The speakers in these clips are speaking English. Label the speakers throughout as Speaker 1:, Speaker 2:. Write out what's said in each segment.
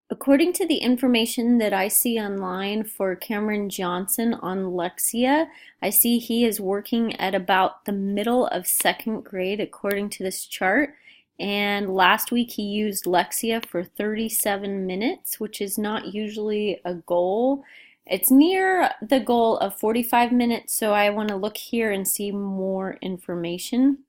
Speaker 1: According to the information that I see online for Cameron Johnson on Lexia, I see he is working at about the middle of second grade according to this chart. And last week he used Lexia for 37 minutes, which is not usually a goal. It's near the goal of 45 minutes, so I want to look here and see more information.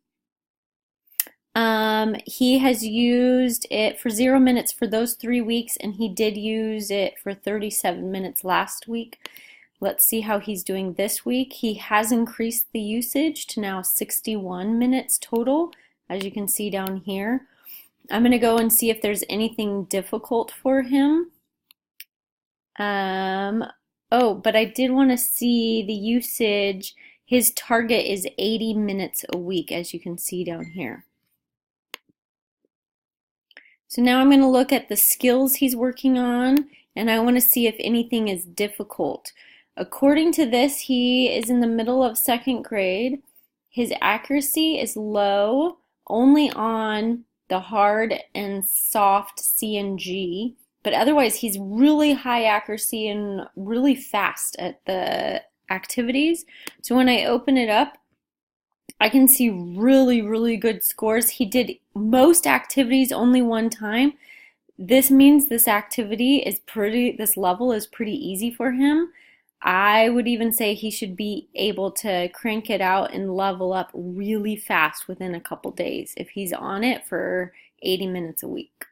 Speaker 1: He has used it for 0 minutes for those 3 weeks, and he did use it for 37 minutes last week. Let's see how he's doing this week. He has increased the usage to now 61 minutes total, as you can see down here. I'm going to go and see if there's anything difficult for him. Oh, but I did want to see the usage. His target is 80 minutes a week, as you can see down here. So now I'm going to look at the skills he's working on, and I want to see if anything is difficult. According to this, he is in the middle of second grade. His accuracy is low, only on the hard and soft C and G, but otherwise he's really high accuracy and really fast at the activities. So when I open it up, I can see really, really good scores. He did most activities only one time. This means this level is pretty easy for him. I would even say he should be able to crank it out and level up really fast within a couple days if he's on it for 80 minutes a week.